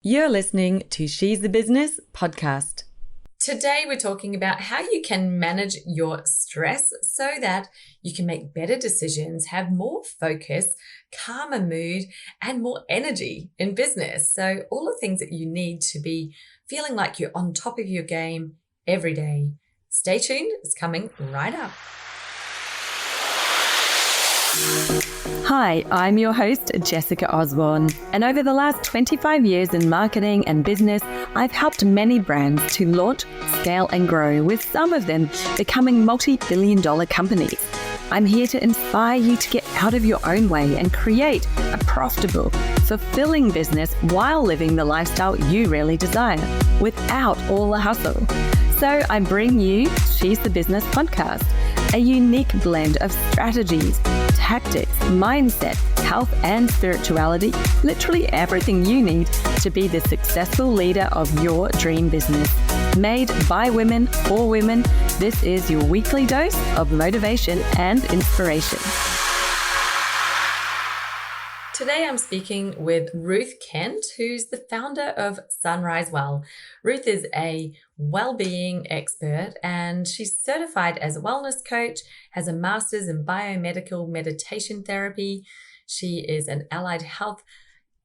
You're listening to She's the Business podcast. Today, we're talking about how you can manage your stress so that you can make better decisions, have more focus, calmer mood, and more energy in business. So all the things that you need to be feeling like you're on top of your game every day. Stay tuned, it's coming right up. Hi, I'm your host, Jessica Osborne, and over the last 25 years in marketing and business, I've helped many brands to launch, scale, and grow, with some of them becoming multi-billion-dollar companies. I'm here to inspire you to get out of your own way and create a profitable, fulfilling business while living the lifestyle you really desire, without all the hustle. So I bring you She's the Business podcast, a unique blend of strategies, tactics, mindset, health, and spirituality, literally everything you need to be the successful leader of your dream business. Made by women, for women, this is your weekly dose of motivation and inspiration. Today I'm speaking with Ruth Kent, who's the founder of Sunrise Well. Ruth is a wellbeing expert and she's certified as a wellness coach, has a master's in biomedical meditation therapy. She is an allied health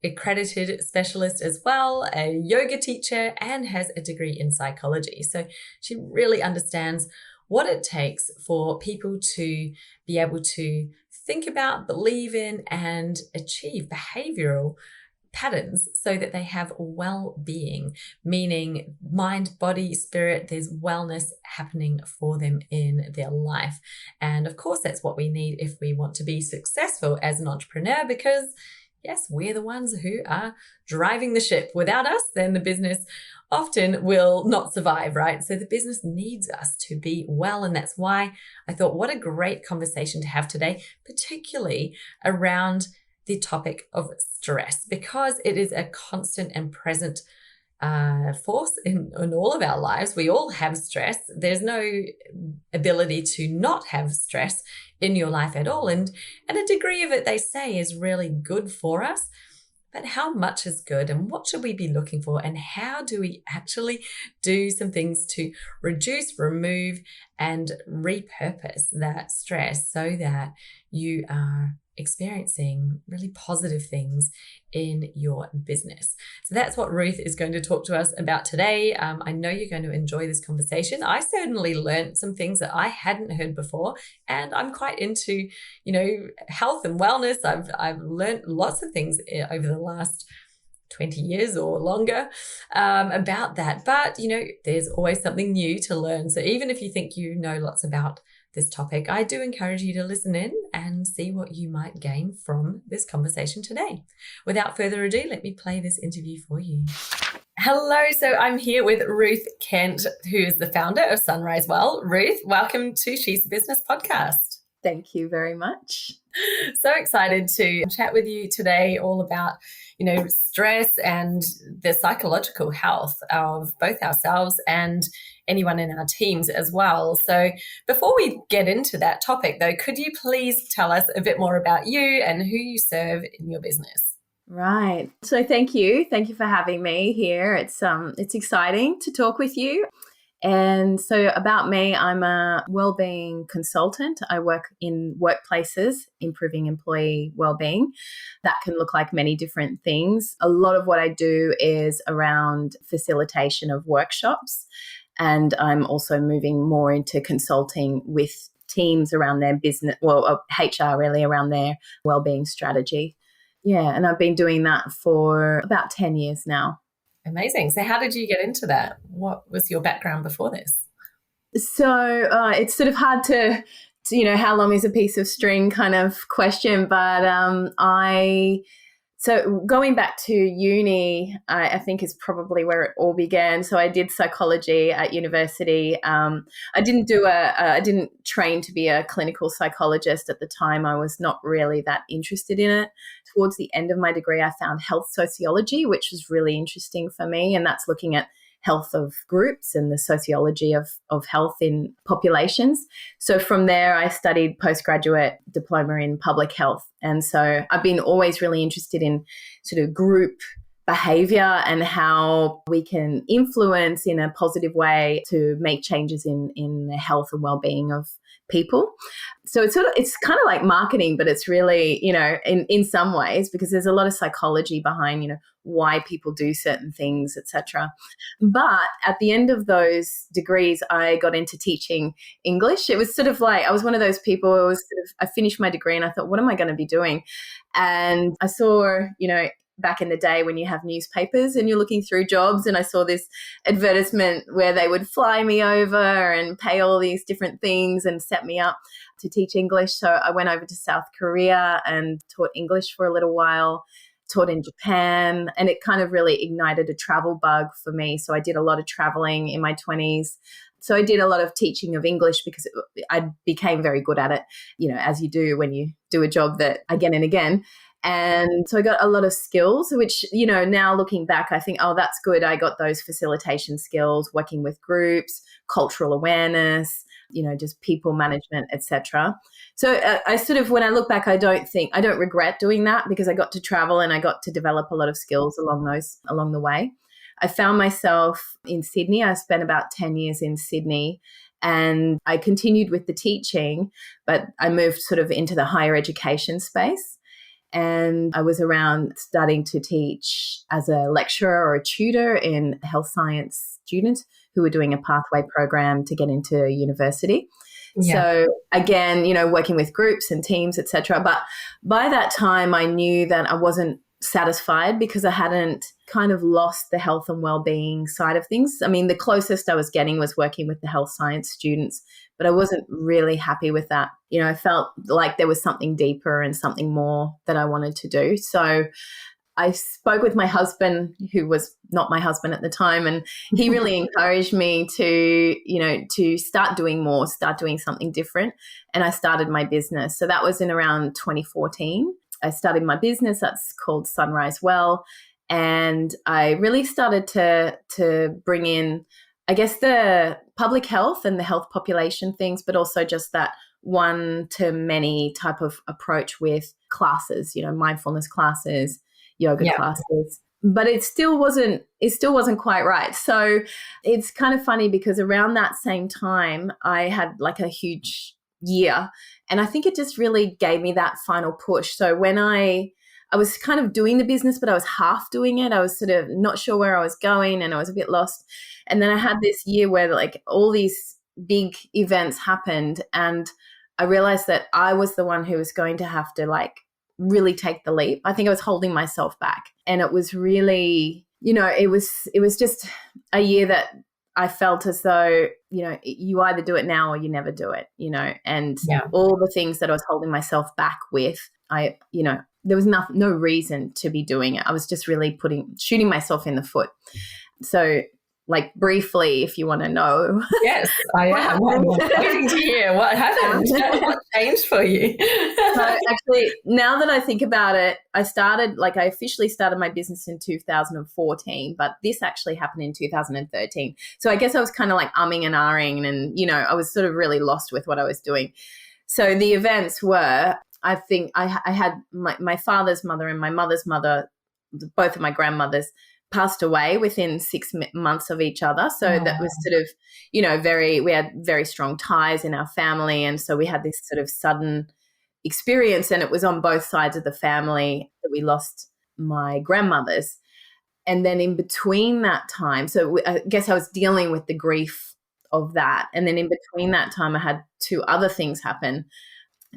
accredited specialist as well, a yoga teacher, and has a degree in psychology. So she really understands what it takes for people to be able to think about, believe in, and achieve behavioral patterns so that they have well-being, meaning mind, body, spirit. There's wellness happening for them in their life. And of course, that's what we need if we want to be successful as an entrepreneur, because yes, we're the ones who are driving the ship. Without us, then the business often will not survive, right? So the business needs us to be well. And that's why I thought, what a great conversation to have today, particularly around the topic of stress, because it is a constant and present force in all of our lives. We all have stress. There's no ability to not have stress in your life at all. And a degree of it, they say, is really good for us. But how much is good, and what should we be looking for, and how do we actually do some things to reduce, remove, and repurpose that stress so that you are experiencing really positive things in your business? So that's what Ruth is going to talk to us about today. I know you're going to enjoy this conversation. I certainly learned some things that I hadn't heard before, and I'm quite into, health and wellness. I've learned lots of things over the last 20 years or longer about that. But, there's always something new to learn. So even if you think you know lots about this topic, I do encourage you to listen in and see what you might gain from this conversation today. Without further ado, let me play this interview for you. Hello, so I'm here with Ruth Kent, who is the founder of Sunrise Well. Ruth, welcome to She's the Business podcast. Thank you very much. So excited to chat with you today all about, stress and the psychological health of both ourselves and anyone in our teams as well. So before we get into that topic though, could you please tell us a bit more about you and who you serve in your business? Right. So thank you. Thank you for having me here. It's exciting to talk with you. And so about me, I'm a wellbeing consultant. I work in workplaces, improving employee wellbeing. That can look like many different things. A lot of what I do is around facilitation of workshops. And I'm also moving more into consulting with teams around their business, HR really, around their wellbeing strategy. Yeah, and I've been doing that for about 10 years now. Amazing. So how did you get into that? What was your background before this? So it's sort of hard to how long is a piece of string kind of question. But So going back to uni, I think is probably where it all began. So I did psychology at university. I didn't train to be a clinical psychologist at the time. I was not really that interested in it. Towards the end of my degree, I found health sociology, which was really interesting for me. And that's looking at health of groups and the sociology of health in populations. So from there, I studied postgraduate diploma in public health. And so I've been always really interested in sort of group behavior and how we can influence in a positive way to make changes in the health and well-being of people. So it's kind of like marketing, but it's really, in some ways, because there's a lot of psychology behind, why people do certain things, etc. But at the end of those degrees, I got into teaching English. It was sort of like, I was one of those people who I finished my degree and I thought, what am I going to be doing? And I saw, back in the day when you have newspapers and you're looking through jobs, and I saw this advertisement where they would fly me over and pay all these different things and set me up to teach English. So I went over to South Korea and taught English for a little while, taught in Japan, and it kind of really ignited a travel bug for me. So I did a lot of traveling in my 20s. So I did a lot of teaching of English because I became very good at it, as you do when you do a job that again and again. And so I got a lot of skills, which, now looking back, I think, oh, that's good. I got those facilitation skills, working with groups, cultural awareness, just people management, etc. So I sort of, when I look back, I don't regret doing that because I got to travel and I got to develop a lot of skills along the way. I found myself in Sydney. I spent about 10 years in Sydney. And I continued with the teaching, but I moved sort of into the higher education space. And I was around starting to teach as a lecturer or a tutor in health science students who were doing a pathway program to get into university. Yeah. So again, working with groups and teams, etc. But by that time, I knew that I wasn't satisfied because I hadn't kind of lost the health and well-being side of things. I mean, the closest I was getting was working with the health science students, but I wasn't really happy with that. I felt like there was something deeper and something more that I wanted to do. So I spoke with my husband, who was not my husband at the time, and he really encouraged me to start doing more, start doing something different. And I started my business. So that was in around 2014. I started my business that's called Sunrise Well. And I really started to bring in, I guess, the public health and the health population things, but also just that one-to-many type of approach with classes, mindfulness classes, yoga classes. But it still wasn't quite right. So it's kind of funny because around that same time, I had like a huge year. And I think it just really gave me that final push. So when I was kind of doing the business, but I was half doing it. I was sort of not sure where I was going and I was a bit lost. And then I had this year where like all these big events happened and I realized that I was the one who was going to have to like really take the leap. I think I was holding myself back. And it was really, it was just a year that I felt as though, you either do it now or you never do it, and all the things that I was holding myself back with, there was no reason to be doing it. I was just really shooting myself in the foot. So like briefly, if you want to know. Yes, I am. I'm waiting to hear what happened. What changed for you? So actually, now that I think about it, I officially started my business in 2014, but this actually happened in 2013. So I guess I was kind of like umming and ahhing and, I was sort of really lost with what I was doing. So the events were, I think I had my father's mother and my mother's mother, both of my grandmothers, passed away within 6 months of each other. So that was sort of, we had very strong ties in our family. And so we had this sort of sudden experience and it was on both sides of the family that we lost my grandmothers. And then in between that time, so I guess I was dealing with the grief of that. And then in between that time, I had two other things happen.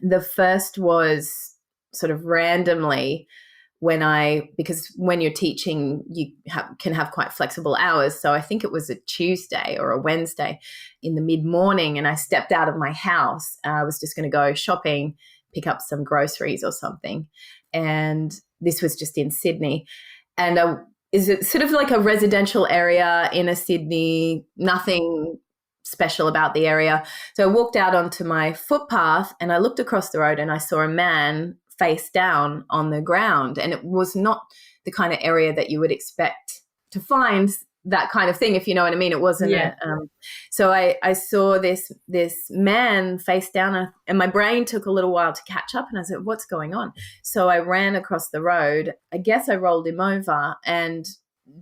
The first was sort of randomly because when you're teaching, you can have quite flexible hours. So I think it was a Tuesday or a Wednesday in the mid-morning and I stepped out of my house. I was just going to go shopping, pick up some groceries or something. And this was just in Sydney. And is it sort of like a residential area in a Sydney, nothing special about the area. So I walked out onto my footpath and I looked across the road and I saw a man face down on the ground. And it was not the kind of area that you would expect to find that kind of thing, if you know what I mean. It wasn't so I saw this man face down, and my brain took a little while to catch up, and I said, what's going on? So I ran across the road. I guess I rolled him over and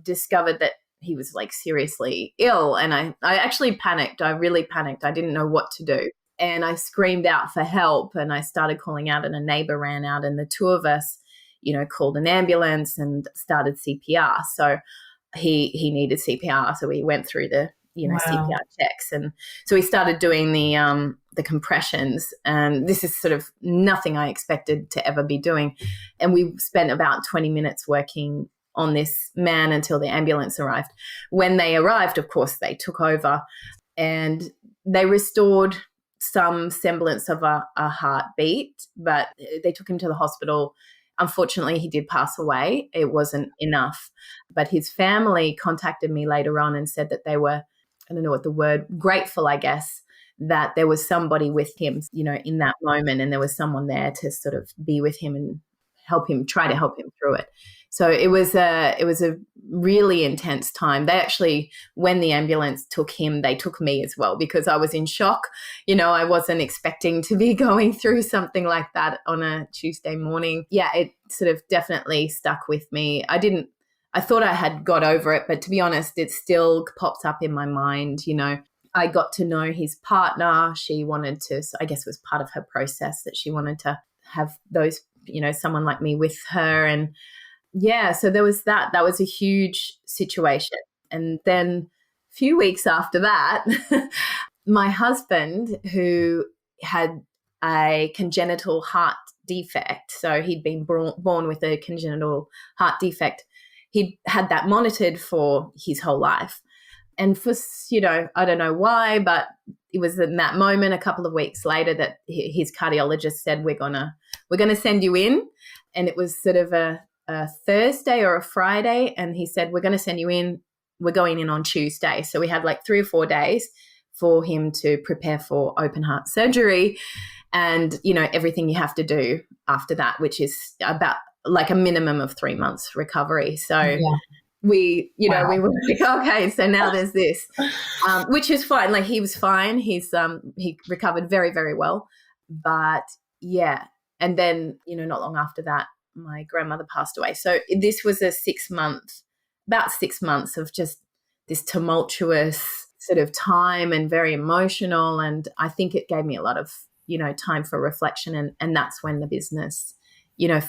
discovered that he was like seriously ill. And I actually panicked. I really panicked. I didn't know what to do. And I screamed out for help, and I started calling out, and a neighbor ran out, and the two of us, called an ambulance and started CPR. So he needed CPR. So we went through the, Wow. CPR checks. And so we started doing the compressions, and this is sort of nothing I expected to ever be doing. And we spent about 20 minutes working on this man until the ambulance arrived. When they arrived, of course, they took over and they restored some semblance of a heartbeat, but they took him to the hospital. Unfortunately, he did pass away. It wasn't enough. But his family contacted me later on and said that they were, I don't know what the word, grateful, I guess, that there was somebody with him, in that moment, and there was someone there to sort of be with him and try to help him through it. So it was a really intense time. They actually, when the ambulance took him, they took me as well, because I was in shock. I wasn't expecting to be going through something like that on a Tuesday morning. Yeah, it sort of definitely stuck with me. I thought I had got over it, but to be honest, it still pops up in my mind. I got to know his partner. She wanted to, I guess it was part of her process that she wanted to have those, someone like me with her. And yeah, so there was that. That was a huge situation. And then a few weeks after that, my husband, who had a congenital heart defect, so he'd been born with a congenital heart defect, he'd had that monitored for his whole life. And for, I don't know why, but it was in that moment a couple of weeks later that his cardiologist said, we're gonna send you in. And it was sort of a Thursday or a Friday, and he said, we're going to send you in. We're going in on Tuesday. So we had like 3 or 4 days for him to prepare for open heart surgery and, everything you have to do after that, which is about like a minimum of 3 months recovery. So we, we were like, okay, so now there's this, which is fine. Like he was fine. He recovered very, very well. But yeah. And then, not long after that, my grandmother passed away. So this was about 6 months of just this tumultuous sort of time and very emotional. And I think it gave me a lot of, time for reflection. And that's when the business,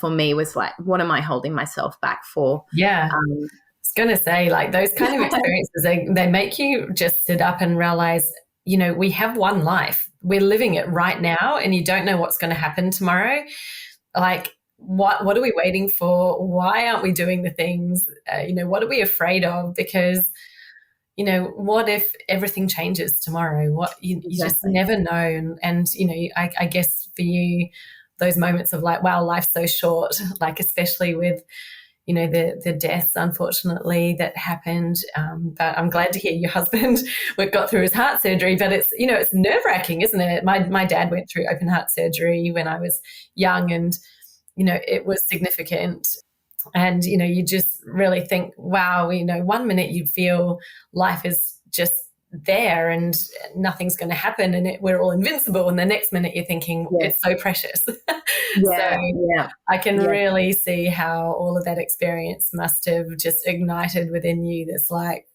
for me was like, what am I holding myself back for? Yeah. I was going to say, like, those kind of experiences, they make you just sit up and realize, we have one life. We're living it right now, and you don't know what's going to happen tomorrow. Like, what are we waiting for? Why aren't we doing the things? What are we afraid of? Because, what if everything changes tomorrow? You just never know. And I guess for you, those moments of like, wow, life's so short, like especially with, the deaths, unfortunately, that happened. But I'm glad to hear your husband got through his heart surgery. But it's, it's nerve-wracking, isn't it? My dad went through open heart surgery when I was young, and it was significant. And, you just really think, wow, 1 minute you'd feel life is just there and nothing's going to happen and we're all invincible. And the next minute you're thinking, it's so precious. I can really see how all of that experience must have just ignited within you this like,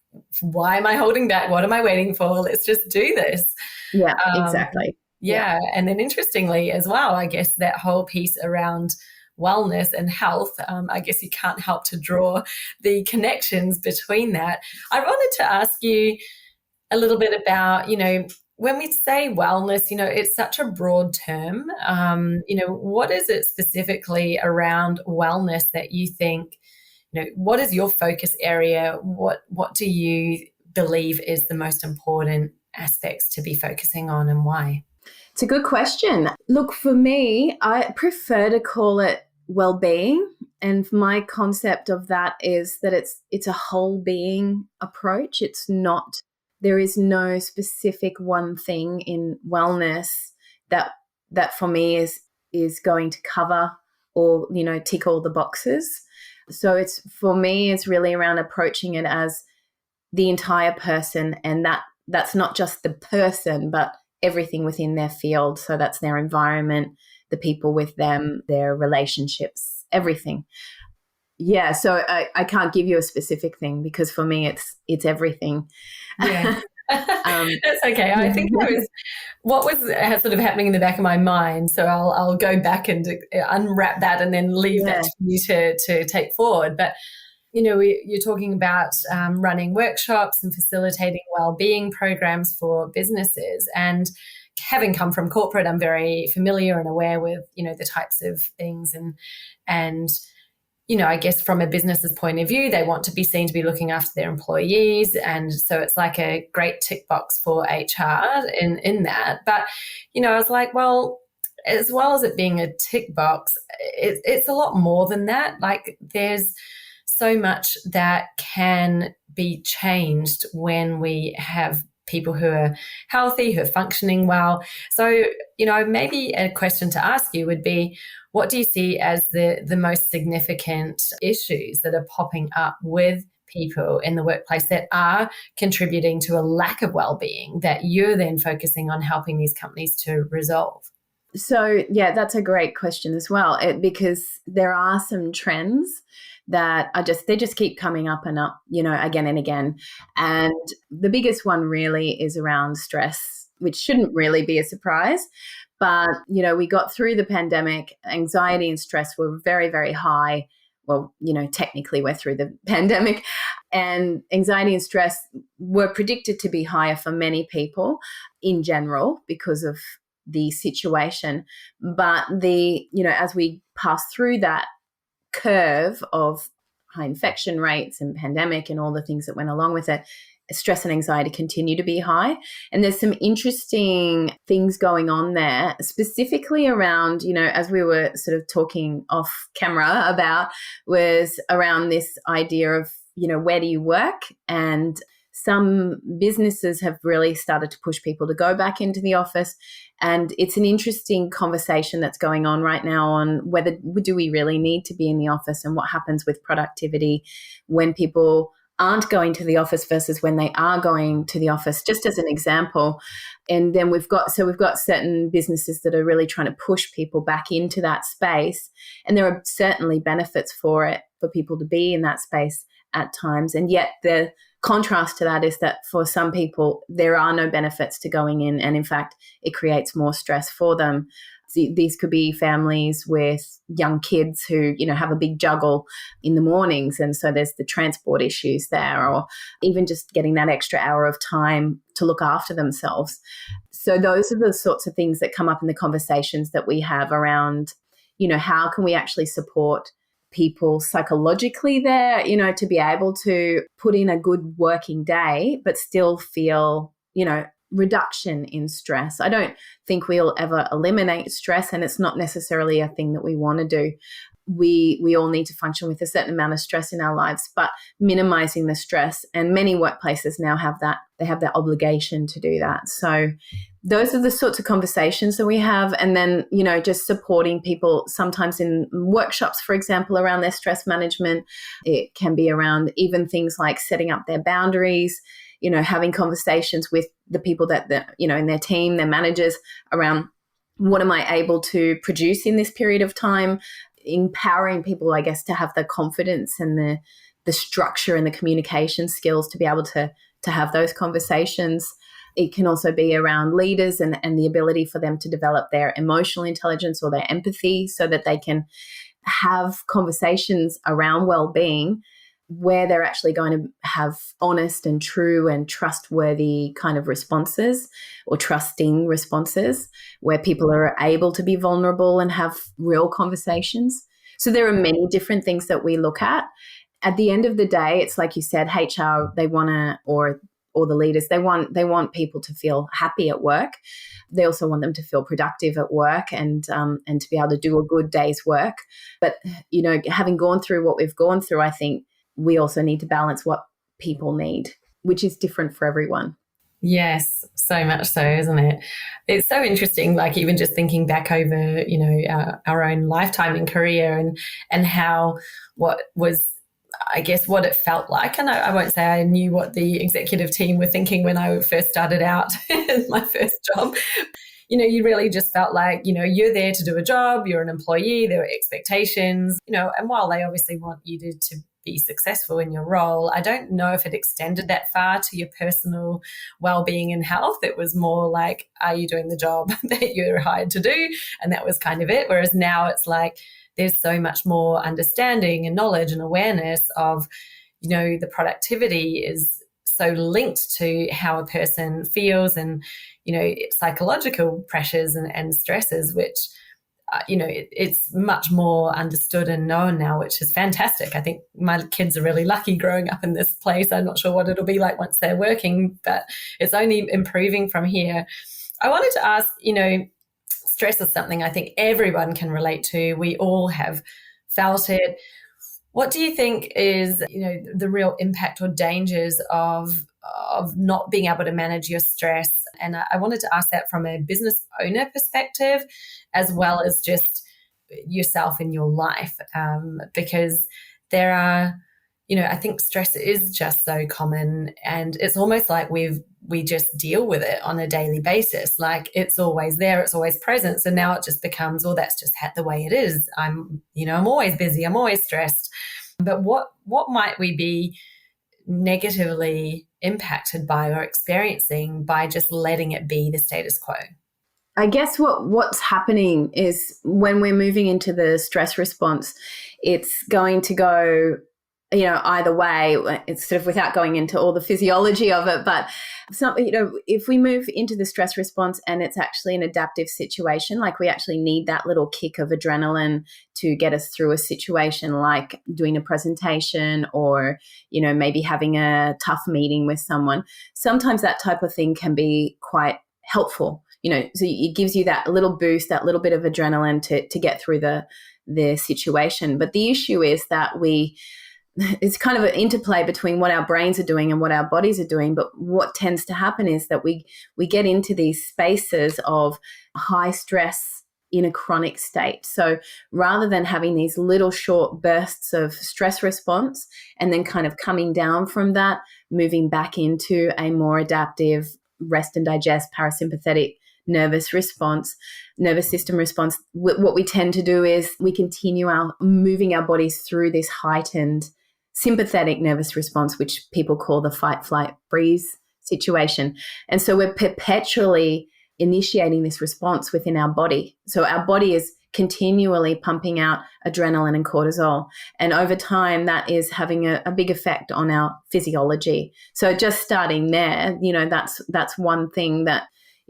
why am I holding back? What am I waiting for? Let's just do this. Yeah, exactly. Yeah. And then interestingly as well, I guess that whole piece around wellness and health, I guess you can't help to draw the connections between that. I wanted to ask you a little bit about, when we say wellness, it's such a broad term. What is it specifically around wellness that you think, what is your focus area? What do you believe is the most important aspects to be focusing on, and why? It's a good question. Look, for me, I prefer to call it wellbeing. And my concept of that is that it's a whole being approach. It's not, there is no specific one thing in wellness that for me is going to cover or, tick all the boxes. So for me, it's really around approaching it as the entire person, and that's not just the person, but everything within their field. So that's their environment, the people with them, their relationships, everything. Yeah, so I can't give you a specific thing because for me it's everything. Yeah. That's okay. I think that was what was sort of happening in the back of my mind. So I'll go back and unwrap that and then leave that to you to take forward. But you're talking about running workshops and facilitating wellbeing programs for businesses. And having come from corporate, I'm very familiar and aware with the types of things and I guess from a business's point of view, they want to be seen to be looking after their employees. And so it's like a great tick box for HR in that. But, I was like, well, as well as it being a tick box, it's a lot more than that. Like there's so much that can be changed when we have people who are healthy, who are functioning well. So, maybe a question to ask you would be, what do you see as the most significant issues that are popping up with people in the workplace that are contributing to a lack of well-being that you're then focusing on helping these companies to resolve? So, yeah, that's a great question as well, because there are some trends that they just keep coming up and up, again and again. And the biggest one really is around stress, which shouldn't really be a surprise. But, we got through the pandemic, anxiety and stress were very, very high. Well, technically we're through the pandemic, and anxiety and stress were predicted to be higher for many people in general because of the situation. But as we pass through that curve of high infection rates and pandemic and all the things that went along with it, stress and anxiety continue to be high. And there's some interesting things going on there, specifically around, as we were sort of talking off camera about, was around this idea of, where do you work? And some businesses have really started to push people to go back into the office. And it's an interesting conversation that's going on right now on whether do we really need to be in the office and what happens with productivity when people aren't going to the office versus when they are going to the office, just as an example. And then we've got certain businesses that are really trying to push people back into that space. And there are certainly benefits for it, for people to be in that space at times. And yet the contrast to that is that for some people, there are no benefits to going in. And in fact, it creates more stress for them. These could be families with young kids who, have a big juggle in the mornings. And so there's the transport issues there, or even just getting that extra hour of time to look after themselves. So those are the sorts of things that come up in the conversations that we have around, how can we actually support people psychologically there, to be able to put in a good working day, but still feel, reduction in stress. I don't think we'll ever eliminate stress, and it's not necessarily a thing that we want to do. We all need to function with a certain amount of stress in our lives, but minimizing the stress, and many workplaces now have that. They have that obligation to do that. So those are the sorts of conversations that we have. And then, just supporting people sometimes in workshops, for example, around their stress management. It can be around even things like setting up their boundaries, having conversations with the people that, in their team, their managers, around what am I able to produce in this period of time, empowering people, I guess, to have the confidence and the structure and the communication skills to be able to have those conversations. It can also be around leaders and the ability for them to develop their emotional intelligence or their empathy so that they can have conversations around well-being where they're actually going to have honest and true and trustworthy kind of responses, or trusting responses, where people are able to be vulnerable and have real conversations. So there are many different things that we look at. At the end of the day, it's like you said, HR, they want to, or the leaders, they want people to feel happy at work. They also want them to feel productive at work and to be able to do a good day's work. But, having gone through what we've gone through, I think we also need to balance what people need, which is different for everyone. Yes, so much so, isn't it? It's so interesting, like even just thinking back over, our own lifetime and career and how what was I guess, what it felt like. And I won't say I knew what the executive team were thinking when I first started out in my first job. You really just felt like, you're there to do a job, you're an employee, there are expectations, and while they obviously want you to be successful in your role, I don't know if it extended that far to your personal well-being and health. It was more like, are you doing the job that you're hired to do? And that was kind of it. Whereas now it's like, there's so much more understanding and knowledge and awareness of, the productivity is so linked to how a person feels and, psychological pressures and stresses, which, it's much more understood and known now, which is fantastic. I think my kids are really lucky growing up in this place. I'm not sure what it'll be like once they're working, but it's only improving from here. I wanted to ask, stress is something I think everyone can relate to. We all have felt it. What do you think is, the real impact or dangers of not being able to manage your stress? And I wanted to ask that from a business owner perspective, as well as just yourself in your life, because there are, I think stress is just so common, and it's almost like we just deal with it on a daily basis. Like it's always there, it's always present. So now it just becomes, well, that's just the way it is. I'm always busy, I'm always stressed. But what might we be negatively impacted by or experiencing by just letting it be the status quo? I guess what's happening is when we're moving into the stress response, it's going to go, either way. It's sort of without going into all the physiology of it, but if we move into the stress response and it's actually an adaptive situation, like we actually need that little kick of adrenaline to get us through a situation, like doing a presentation or, maybe having a tough meeting with someone. Sometimes that type of thing can be quite helpful. So it gives you that little boost, that little bit of adrenaline to get through the situation. But the issue is that it's kind of an interplay between what our brains are doing and what our bodies are doing. But what tends to happen is that we get into these spaces of high stress in a chronic state. So rather than having these little short bursts of stress response and then kind of coming down from that, moving back into a more adaptive rest and digest parasympathetic nervous system response, what we tend to do is we continue moving our bodies through this heightened sympathetic nervous response, which people call the fight, flight, freeze situation. And so we're perpetually initiating this response within our body. So our body is continually pumping out adrenaline and cortisol. And over time, that is having a big effect on our physiology. So just starting there, that's one thing that,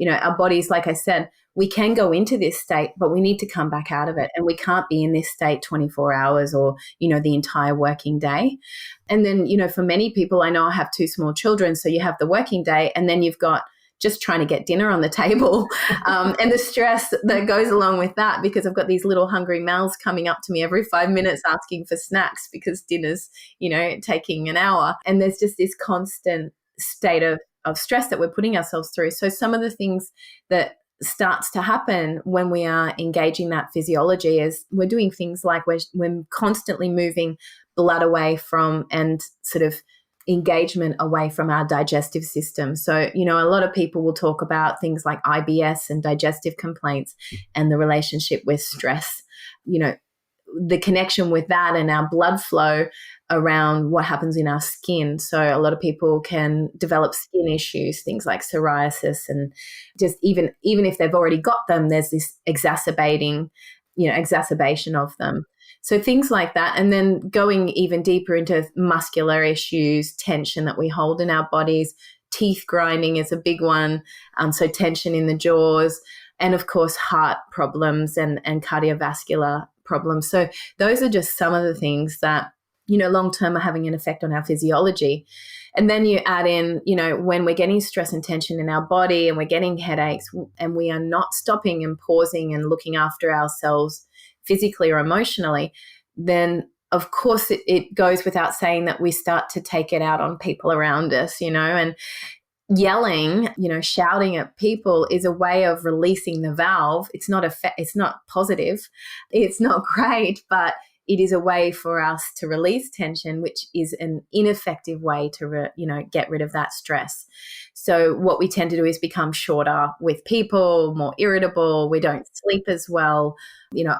our bodies, like I said, we can go into this state, but we need to come back out of it. And we can't be in this state 24 hours or, the entire working day. And then, for many people, I know I have 2 small children. So you have the working day and then you've got just trying to get dinner on the table and the stress that goes along with that, because I've got these little hungry mouths coming up to me every 5 minutes asking for snacks because dinner's, taking an hour. And there's just this constant state of stress that we're putting ourselves through. So some of the things that starts to happen when we are engaging that physiology is we're doing things like we're constantly moving blood away from and sort of engagement away from our digestive system. So, a lot of people will talk about things like IBS and digestive complaints and the relationship with stress, the connection with that and our blood flow around what happens in our skin. So a lot of people can develop skin issues, things like psoriasis, and just even if they've already got them, there's this exacerbation of them. So things like that. And then going even deeper into muscular issues, tension that we hold in our bodies, teeth grinding is a big one. So tension in the jaws, and of course, heart problems and cardiovascular problems. So those are just some of the things that, long-term are having an effect on our physiology. And then you add in, when we're getting stress and tension in our body and we're getting headaches and we are not stopping and pausing and looking after ourselves physically or emotionally, then of course it goes without saying that we start to take it out on people around us, and yelling, shouting at people is a way of releasing the valve. It's not positive. It's not great, but it is a way for us to release tension, which is an ineffective way to, get rid of that stress. So what we tend to do is become shorter with people, more irritable. We don't sleep as well.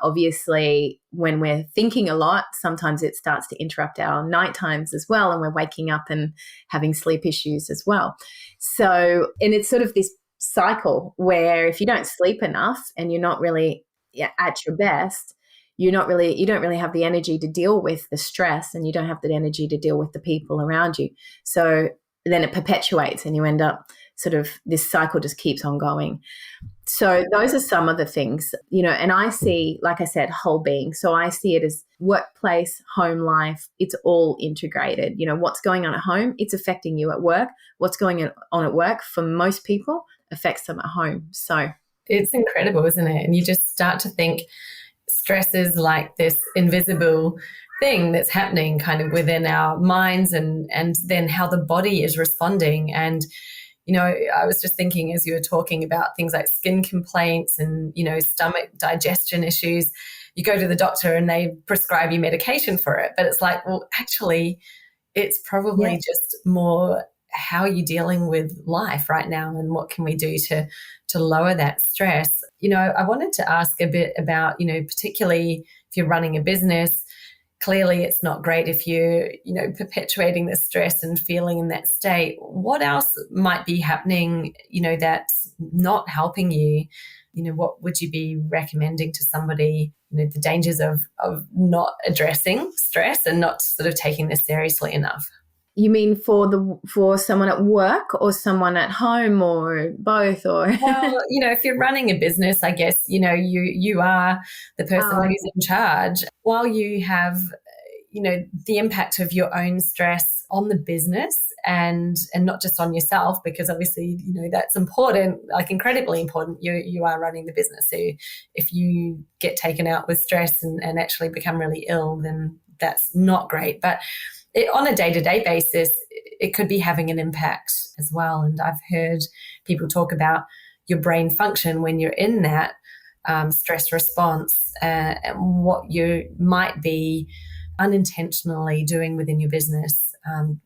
Obviously, when we're thinking a lot, sometimes it starts to interrupt our night times as well, and we're waking up and having sleep issues as well. So, and it's sort of this cycle where if you don't sleep enough and you're not really at your best, you don't really have the energy to deal with the stress, and you don't have the energy to deal with the people around you. So then it perpetuates, and you end up sort of, this cycle just keeps on going. So those are some of the things, and I see, like I said, whole being. So I see it as workplace, home life. It's all integrated. What's going on at home, it's affecting you at work. What's going on at work for most people affects them at home. So it's incredible, isn't it? And you just start to think stress is like this invisible thing that's happening kind of within our minds, and then how the body is responding. And I was just thinking as you were talking about things like skin complaints and stomach digestion issues, you go to the doctor and they prescribe you medication for it, but it's like, well, actually it's probably just more how you're dealing with life right now, and what can we do to lower that stress. I wanted to ask a bit about, particularly if you're running a business, clearly it's not great if you're, perpetuating the stress and feeling in that state. What else might be happening, that's not helping you? What would you be recommending to somebody, the dangers of not addressing stress and not sort of taking this seriously enough? You mean for someone at work or someone at home, or both? Or well, if you're running a business, I guess you are the person who's in charge. While you have the impact of your own stress on the business and not just on yourself, because obviously that's important, like incredibly important. You are running the business, so if you get taken out with stress and actually become really ill, then that's not great. But on a day-to-day basis, it could be having an impact as well. And I've heard people talk about your brain function when you're in that stress response, and what you might be unintentionally doing within your business,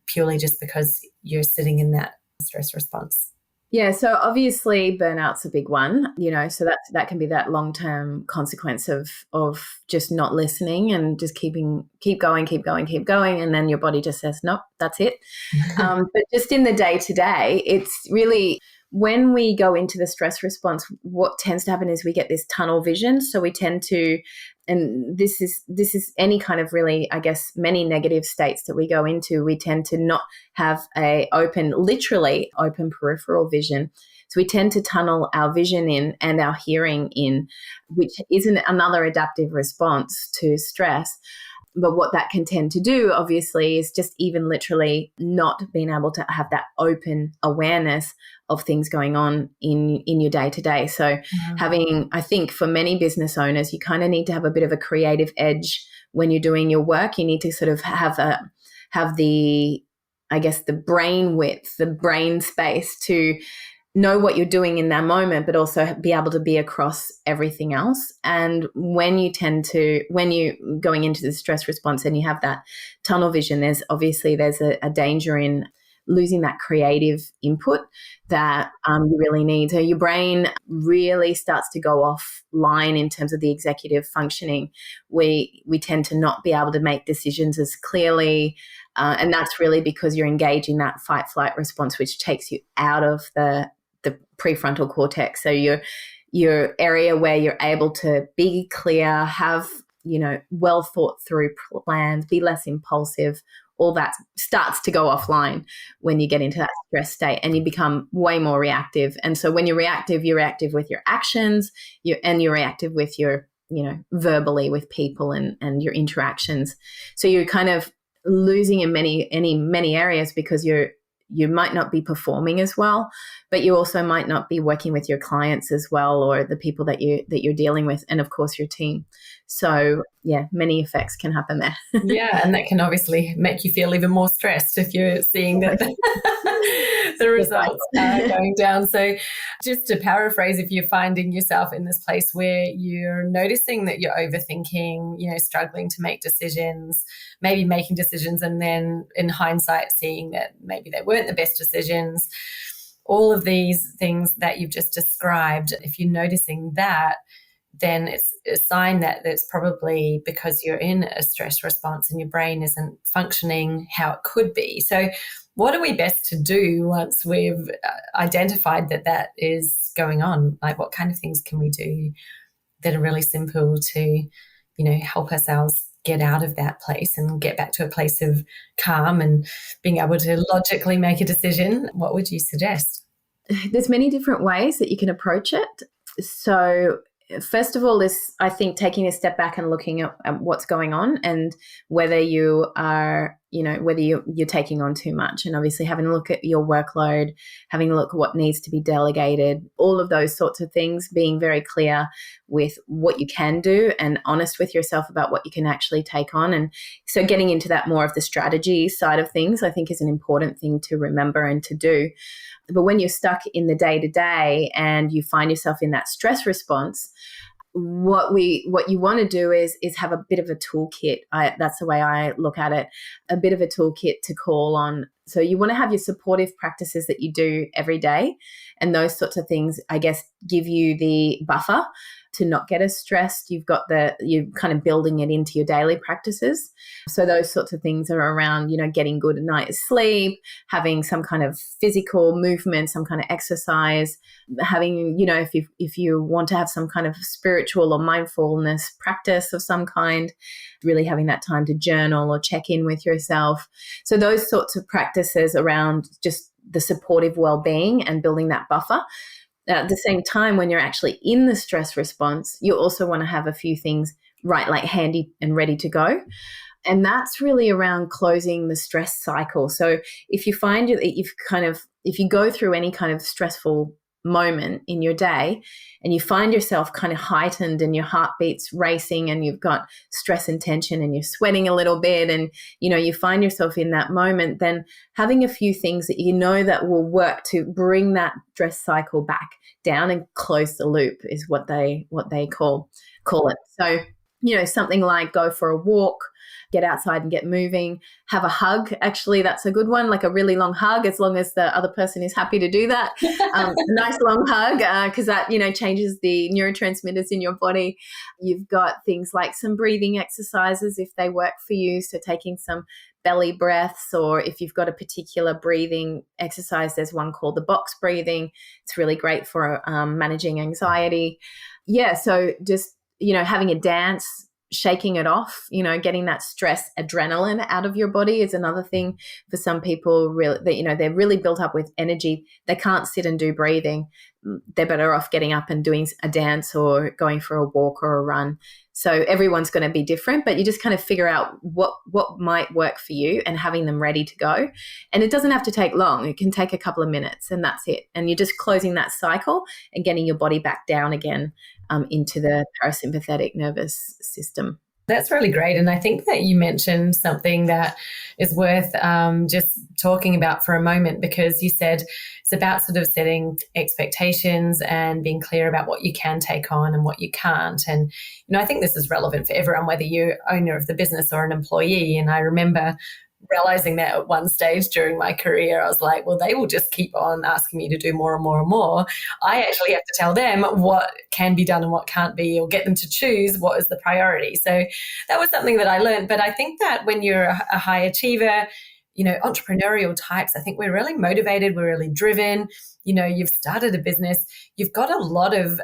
purely just because you're sitting in that stress response. Yeah, so obviously burnout's a big one, so that can be that long-term consequence of just not listening and just keep going, and then your body just says, nope, that's it. But just in the day-to-day, it's really, when we go into the stress response, what tends to happen is we get this tunnel vision. So we tend to, and this is any kind of really, I guess, many negative states that we go into, we tend to not have literally open peripheral vision. So we tend to tunnel our vision in and our hearing in, which isn't another adaptive response to stress. But what that can tend to do, obviously, is just even literally not being able to have that open awareness of things going on in your day-to-day. So having, I think for many business owners, you kind of need to have a bit of a creative edge when you're doing your work. You need to sort of have the, I guess, the brain width, the brain space to know what you're doing in that moment, but also be able to be across everything else. And when you're going into the stress response and you have that tunnel vision, there's a danger in losing that creative input that you really need. So your brain really starts to go offline in terms of the executive functioning. We tend to not be able to make decisions as clearly, and that's really because you're engaging that fight-flight response, which takes you out of the prefrontal cortex. So your area where you're able to be clear, have well thought through plans, be less impulsive, all that starts to go offline when you get into that stress state, and you become way more reactive. And so when you're reactive with your actions, you're reactive with your, verbally with people and your interactions. So you're kind of losing in many areas because you might not be performing as well, but you also might not be working with your clients as well, or the people that you're dealing with, and of course your team. So yeah, many effects can happen there. Yeah, and that can obviously make you feel even more stressed if you're seeing that the results are going down. So just to paraphrase, if you're finding yourself in this place where you're noticing that you're overthinking, struggling to make decisions, maybe making decisions and then in hindsight seeing that maybe they weren't the best decisions, all of these things that you've just described, if you're noticing that, then it's a sign that it's probably because you're in a stress response and your brain isn't functioning how it could be. So what are we best to do once we've identified that that is going on? Like, what kind of things can we do that are really simple to, help ourselves get out of that place and get back to a place of calm and being able to logically make a decision? What would you suggest? There's many different ways that you can approach it. So first of all, is I think taking a step back and looking at what's going on and whether you are, whether you're taking on too much, and obviously having a look at your workload, having a look at what needs to be delegated, all of those sorts of things, being very clear with what you can do and honest with yourself about what you can actually take on. And so getting into that more of the strategy side of things, I think is an important thing to remember and to do. But when you're stuck in the day-to-day and you find yourself in that stress response, what you want to do is have a bit of a toolkit. That's the way I look at it, a bit of a toolkit to call on. So you want to have your supportive practices that you do every day, and those sorts of things, I guess, give you the buffer to not get as stressed. You're kind of building it into your daily practices. So those sorts of things are around, getting good night's sleep, having some kind of physical movement, some kind of exercise, having, if you want to have some kind of spiritual or mindfulness practice of some kind, really having that time to journal or check in with yourself. So those sorts of practices around just the supportive well-being and building that buffer. At the same time, when you're actually in the stress response, you also want to have a few things like handy and ready to go. And that's really around closing the stress cycle. So if you find that if you go through any kind of stressful moment in your day and you find yourself kind of heightened and your heartbeat's racing and you've got stress and tension and you're sweating a little bit and you find yourself in that moment, then having a few things that that will work to bring that stress cycle back down and close the loop is what they call it. So something like go for a walk, get outside and get moving, have a hug. Actually, that's a good one, like a really long hug, as long as the other person is happy to do that. A nice long hug, because that, changes the neurotransmitters in your body. You've got things like some breathing exercises if they work for you. So taking some belly breaths, or if you've got a particular breathing exercise, there's one called the box breathing. It's really great for managing anxiety. Yeah, so just, having a dance, shaking it off, getting that stress adrenaline out of your body is another thing for some people. Really, they're really built up with energy. They can't sit and do breathing. They're better off getting up and doing a dance or going for a walk or a run. So everyone's going to be different, but you just kind of figure out what might work for you and having them ready to go. And it doesn't have to take long. It can take a couple of minutes and that's it. And you're just closing that cycle and getting your body back down again into the parasympathetic nervous system. That's really great. And I think that you mentioned something that is worth just talking about for a moment, because you said it's about sort of setting expectations and being clear about what you can take on and what you can't. And, I think this is relevant for everyone, whether you're owner of the business or an employee. And I remember realizing that at one stage during my career, I was like, well, they will just keep on asking me to do more and more and more. I actually have to tell them what can be done and what can't be, or get them to choose what is the priority. So that was something that I learned. But I think that when you're a high achiever, entrepreneurial types, I think we're really motivated, we're really driven. You've started a business, you've got a lot of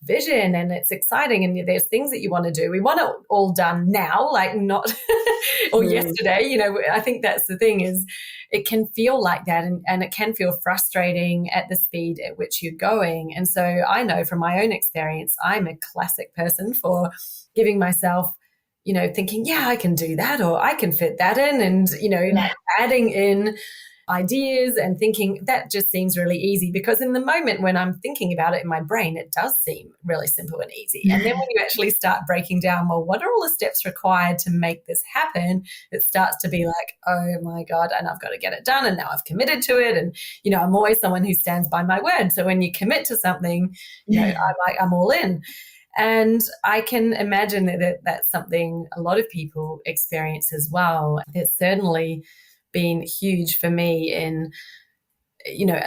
vision and it's exciting and there's things that you want to do. We want it all done now, like not or yesterday. I think that's the thing, is it can feel like that and it can feel frustrating at the speed at which you're going. And so I know from my own experience, I'm a classic person for giving myself thinking, yeah, I can do that, or I can fit that in. And, like adding in ideas and thinking that just seems really easy, because in the moment when I'm thinking about it in my brain, it does seem really simple and easy. And then when you actually start breaking down, well, what are all the steps required to make this happen? It starts to be like, oh my God, and I've got to get it done. And now I've committed to it. And, I'm always someone who stands by my word. So when you commit to something, I'm all in. And I can imagine that that's something a lot of people experience as well. It's certainly been huge for me in,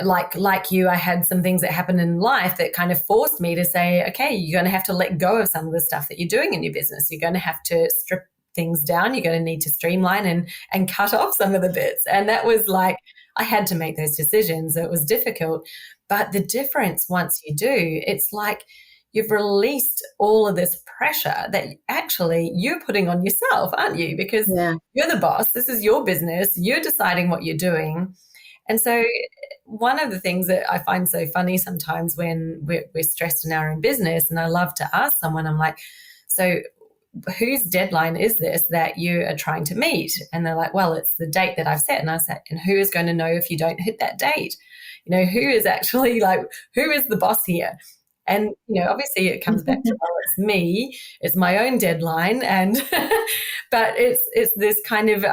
like you, I had some things that happened in life that kind of forced me to say, okay, you're going to have to let go of some of the stuff that you're doing in your business. You're going to have to strip things down. You're going to need to streamline and cut off some of the bits. And that was like, I had to make those decisions. It was difficult. But the difference once you do, it's like you've released all of this pressure that actually you're putting on yourself, aren't you? Because you're the boss. This is your business. You're deciding what you're doing. And so one of the things that I find so funny sometimes when we're stressed in our own business, and I love to ask someone, I'm like, so whose deadline is this that you are trying to meet? And they're like, well, it's the date that I've set. And I said, and who is going to know if you don't hit that date? Who is actually who is the boss here? And, obviously it comes back to, well, it's me, it's my own deadline. And, but it's this kind of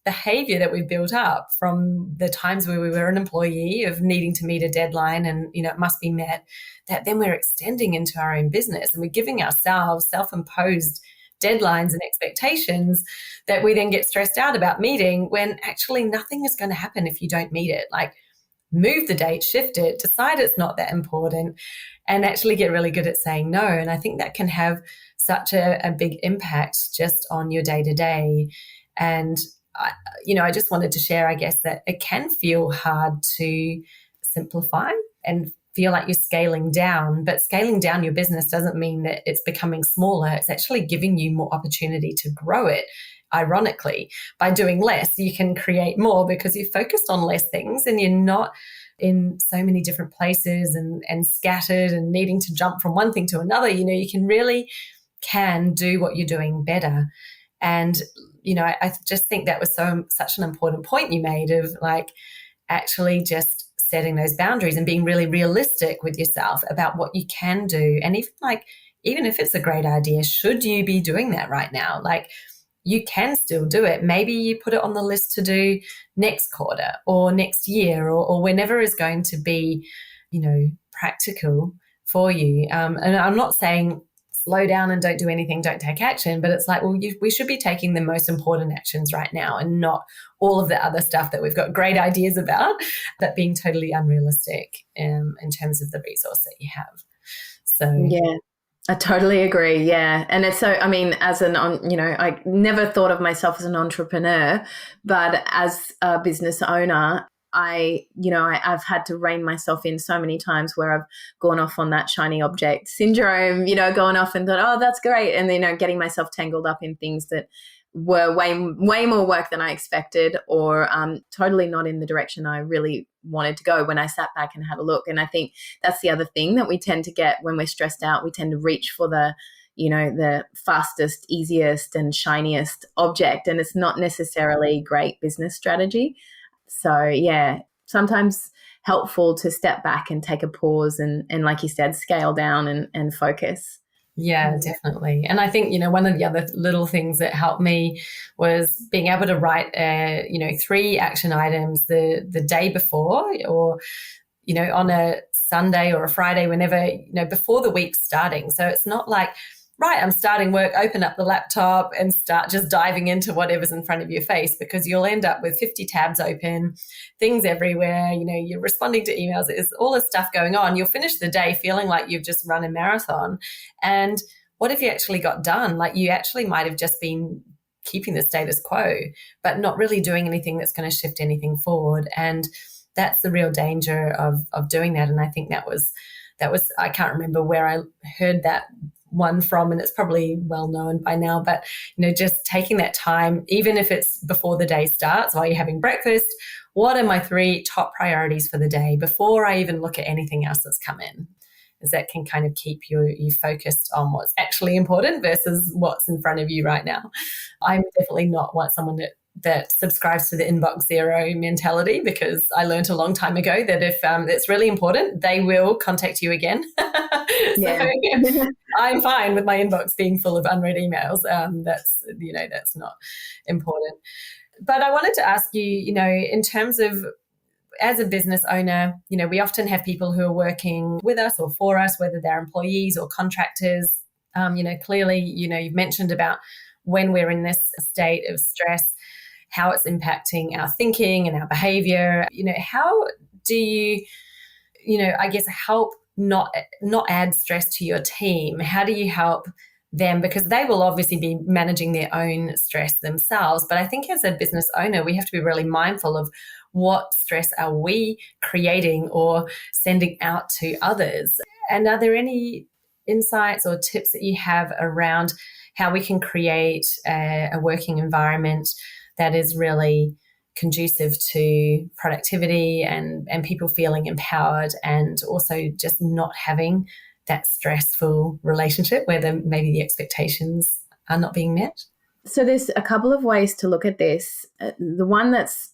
behavior that we've built up from the times where we were an employee of needing to meet a deadline and, it must be met, that then we're extending into our own business and we're giving ourselves self-imposed deadlines and expectations that we then get stressed out about meeting, when actually nothing is going to happen if you don't meet it. Like, move the date, shift it, decide it's not that important, and actually get really good at saying no. And I think that can have such a big impact just on your day-to-day. And, I just wanted to share, I guess, that it can feel hard to simplify and feel like you're scaling down, but scaling down your business doesn't mean that it's becoming smaller. It's actually giving you more opportunity to grow it. Ironically, by doing less, you can create more because you're focused on less things and you're not in so many different places and scattered and needing to jump from one thing to another. You can really do what you're doing better. And, I just think that was such an important point you made of like actually just setting those boundaries and being really realistic with yourself about what you can do. And even if it's a great idea, should you be doing that right now? Like, you can still do it. Maybe you put it on the list to do next quarter or next year or whenever is going to be, practical for you. And I'm not saying slow down and don't do anything, don't take action, but it's like, well, we should be taking the most important actions right now and not all of the other stuff that we've got great ideas about, but being totally unrealistic in terms of the resource that you have. So yeah. I totally agree. Yeah. And it's so, I never thought of myself as an entrepreneur, but as a business owner, I've had to rein myself in so many times where I've gone off on that shiny object syndrome, going off and thought, oh, that's great. And then, getting myself tangled up in things that were way more work than I expected, or totally not in the direction I really wanted to go when I sat back and had a look. And I think that's the other thing that we tend to get when we're stressed out. We tend to reach for the fastest, easiest and shiniest object. And it's not necessarily great business strategy. So yeah, sometimes helpful to step back and take a pause and like you said, scale down and focus. Yeah, definitely. And I think, one of the other little things that helped me was being able to write, 3 action items the day before, or, on a Sunday or a Friday, whenever, before the week's starting. So it's not like, right, I'm starting work, open up the laptop and start just diving into whatever's in front of your face, because you'll end up with 50 tabs open, things everywhere, you're responding to emails, there's all this stuff going on. You'll finish the day feeling like you've just run a marathon. And what have you actually got done? Like, you actually might have just been keeping the status quo, but not really doing anything that's going to shift anything forward. And that's the real danger of doing that. And I think that was, I can't remember where I heard that one from, and it's probably well known by now, but just taking that time, even if it's before the day starts, while you're having breakfast, what are my 3 top priorities for the day before I even look at anything else that's come in? Is that can kind of keep you focused on what's actually important versus what's in front of you right now. I'm definitely not someone that that subscribes to the inbox zero mentality, because I learned a long time ago that if it's really important, they will contact you again. So Yeah. I'm fine with my inbox being full of unread emails. That's not important. But I wanted to ask you, in terms of, as a business owner, we often have people who are working with us or for us, whether they're employees or contractors. Clearly, you've mentioned about when we're in this state of stress, how it's impacting our thinking and our behavior. How do you, I guess, help not add stress to your team? How do you help them? Because they will obviously be managing their own stress themselves. But I think as a business owner, we have to be really mindful of what stress are we creating or sending out to others. And are there any insights or tips that you have around how we can create a working environment that is really conducive to productivity and people feeling empowered, and also just not having that stressful relationship where maybe the expectations are not being met? So there's a couple of ways to look at this. The one that's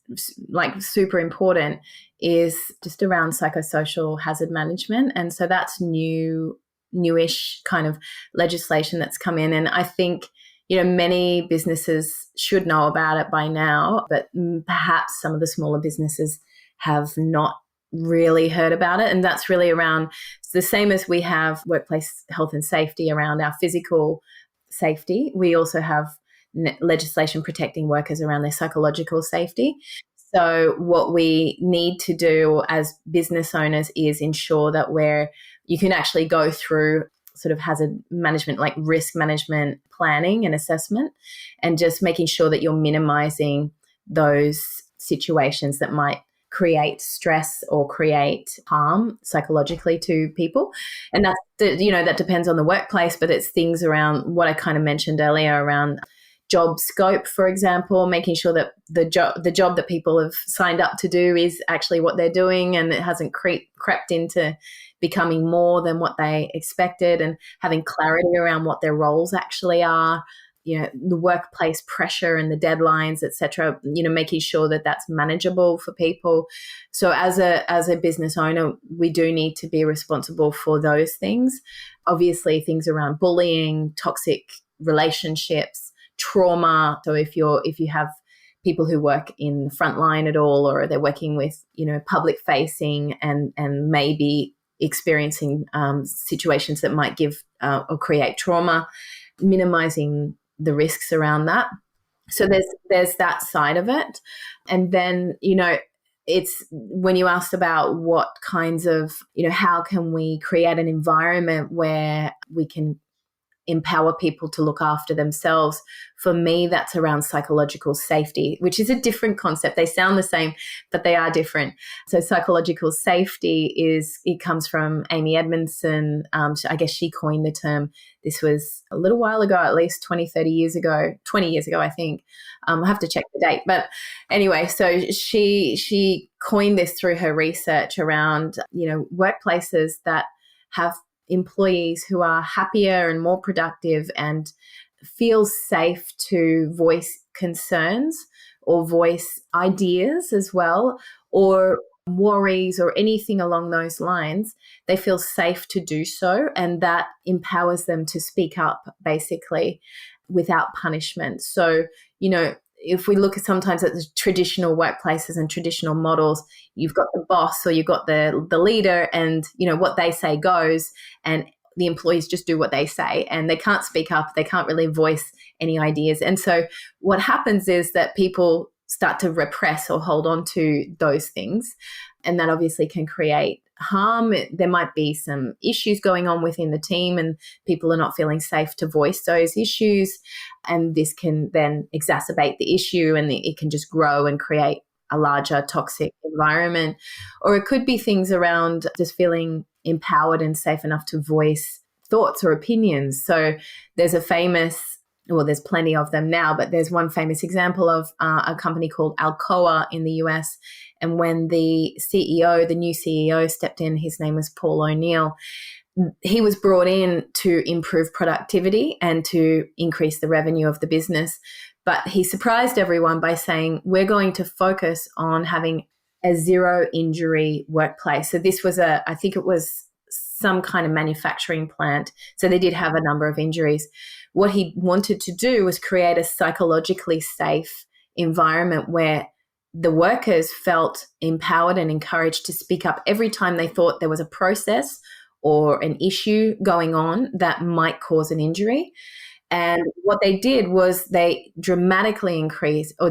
like super important is just around psychosocial hazard management. And so that's newish kind of legislation that's come in. And I think, many businesses should know about it by now, but perhaps some of the smaller businesses have not really heard about it. And that's really around the same as we have workplace health and safety around our physical safety. We also have legislation protecting workers around their psychological safety. So what we need to do as business owners is ensure that you can actually go through sort of hazard management, like risk management planning and assessment, and just making sure that you're minimizing those situations that might create stress or create harm psychologically to people. And that depends on the workplace, but it's things around what I kind of mentioned earlier around job scope, for example, making sure that the job that people have signed up to do is actually what they're doing, and it hasn't crept into becoming more than what they expected, and having clarity around what their roles actually are, the workplace pressure and the deadlines, etc., making sure that that's manageable for people. So as a business owner, we do need to be responsible for those things. Obviously, things around bullying, toxic relationships, trauma. So if you have people who work in the front line at all, or they're working with, public facing and maybe experiencing situations that might give or create trauma, minimizing the risks around that. So there's that side of it. And then, it's when you asked about what kinds of, how can we create an environment where we can empower people to look after themselves. For me, that's around psychological safety, which is a different concept. They sound the same, but they are different. So psychological safety it comes from Amy Edmondson. I guess she coined the term. This was a little while ago, at least 20 years ago, I think. I'll have to check the date. But anyway, so she coined this through her research around, workplaces that have employees who are happier and more productive and feel safe to voice concerns or voice ideas as well, or worries or anything along those lines. They feel safe to do so, and that empowers them to speak up basically without punishment. So, if we look at sometimes at the traditional workplaces and traditional models, you've got the boss or you've got the leader, and what they say goes, and the employees just do what they say, and they can't speak up, they can't really voice any ideas. And so what happens is that people start to repress or hold on to those things, and that obviously can create harm. There might be some issues going on within the team, and people are not feeling safe to voice those issues, and this can then exacerbate the issue, and it can just grow and create a larger toxic environment. Or it could be things around just feeling empowered and safe enough to voice thoughts or opinions. So there's there's plenty of them now, but there's one famous example of a company called Alcoa in the US. And when the new CEO stepped in, his name was Paul O'Neill. He was brought in to improve productivity and to increase the revenue of the business. But he surprised everyone by saying, we're going to focus on having a zero injury workplace. So this was I think it was some kind of manufacturing plant. So they did have a number of injuries. What he wanted to do was create a psychologically safe environment where the workers felt empowered and encouraged to speak up every time they thought there was a process or an issue going on that might cause an injury. And what they did was they dramatically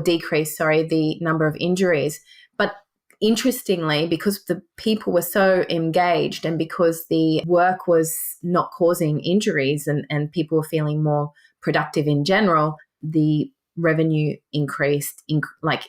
decreased the number of injuries. But interestingly, because the people were so engaged and because the work was not causing injuries and people were feeling more productive in general, the revenue increased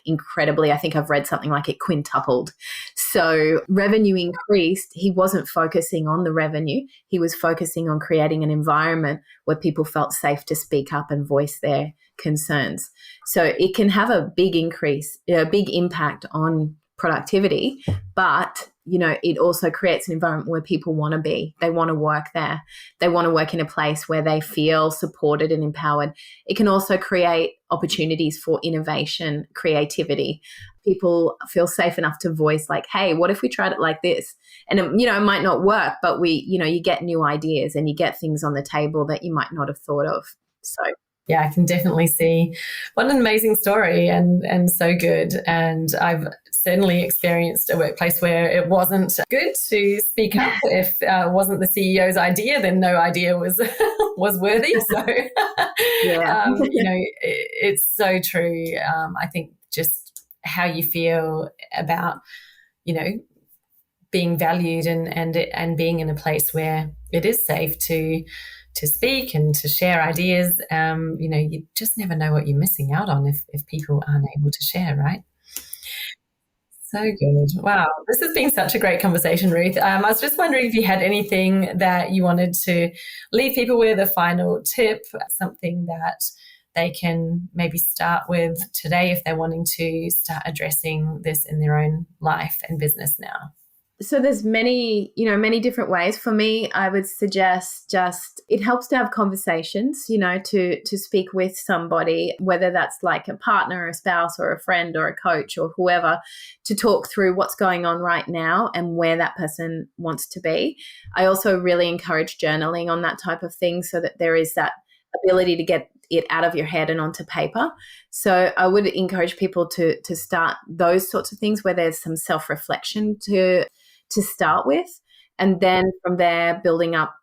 incredibly. I think I've read something like it quintupled. So revenue increased. He wasn't focusing on the revenue. He was focusing on creating an environment where people felt safe to speak up and voice their concerns. So it can have a big impact on productivity, but it also creates an environment where people want to be. They want to work there. They want to work in a place where they feel supported and empowered. It can also create opportunities for innovation, creativity. People feel safe enough to voice like, hey, what if we tried it like this? And it might not work, but you get new ideas and you get things on the table that you might not have thought of. So yeah, I can definitely see what an amazing story and so good. And I've certainly experienced a workplace where it wasn't good to speak up. If it wasn't the CEO's idea, then no idea was worthy. So, it's so true. I think just how you feel about, being valued and being in a place where it is safe to speak and to share ideas. You just never know what you're missing out on if people aren't able to share, right? So good. Wow. This has been such a great conversation, Ruth. I was just wondering if you had anything that you wanted to leave people with, a final tip, something that they can maybe start with today if they're wanting to start addressing this in their own life and business now. So there's many different ways. For me, I would suggest it helps to have conversations, to speak with somebody, whether that's like a partner, a spouse, or a friend, or a coach, or whoever, to talk through what's going on right now and where that person wants to be. I also really encourage journaling on that type of thing so that there is that ability to get it out of your head and onto paper. So I would encourage people to start those sorts of things where there's some self-reflection to start with, and then from there building up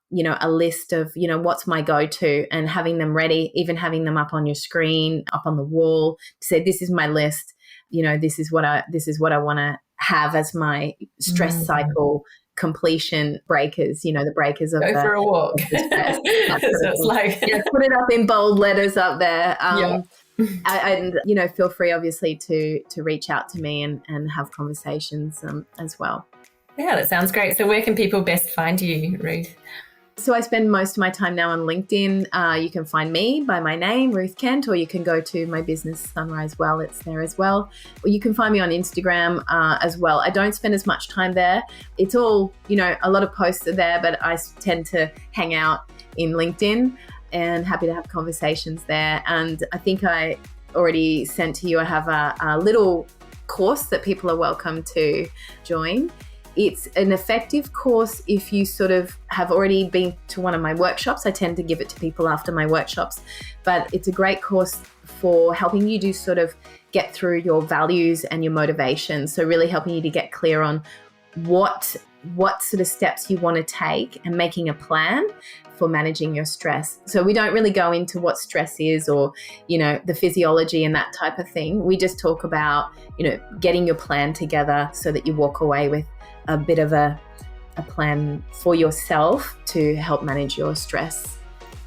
a list of what's my go-to, and having them ready, even having them up on your screen, up on the wall, to say this is my list, this is what I want to have as my stress cycle completion breakers, the breakers of go for a walk. So it's like put it up in bold letters up there. And feel free obviously to reach out to me and have conversations as well. Yeah, that sounds great. So where can people best find you, Ruth? So I spend most of my time now on LinkedIn. You can find me by my name, Ruth Kent, or you can go to my business, Sunrise Well. It's there as well. Or you can find me on Instagram as well. I don't spend as much time there. It's all, a lot of posts are there, but I tend to hang out in LinkedIn and happy to have conversations there. And I think I already sent to you, I have a little course that people are welcome to join. It's an effective course if you sort of have already been to one of my workshops. I tend to give it to people after my workshops, but it's a great course for helping you to sort of get through your values and your motivations. So really helping you to get clear on what sort of steps you want to take and making a plan for managing your stress. So we don't really go into what stress is or, the physiology and that type of thing. We just talk about, getting your plan together so that you walk away with a bit of a plan for yourself to help manage your stress.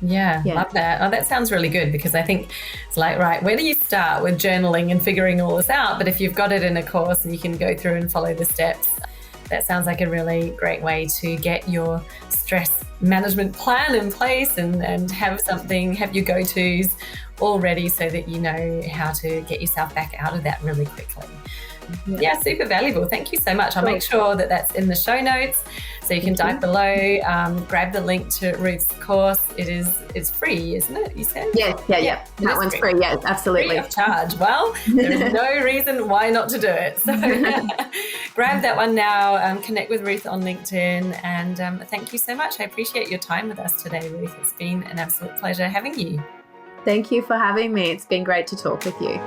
Yeah, love that. Oh, that sounds really good, because I think it's like, right, where do you start with journaling and figuring all this out? But if you've got it in a course and you can go through and follow the steps, that sounds like a really great way to get your stress management plan in place and have your go-tos all ready so that you know how to get yourself back out of that really quickly. Yeah, super valuable. Thank you so much. I'll make sure that that's in the show notes, so you can dive below, grab the link to Ruth's course. It's free, isn't it? You said? Yeah. That one's free. Yeah, absolutely. Free of charge. Well, there's no reason why not to do it. So grab that one now, connect with Ruth on LinkedIn, and thank you so much. I appreciate your time with us today, Ruth. It's been an absolute pleasure having you. Thank you for having me. It's been great to talk with you.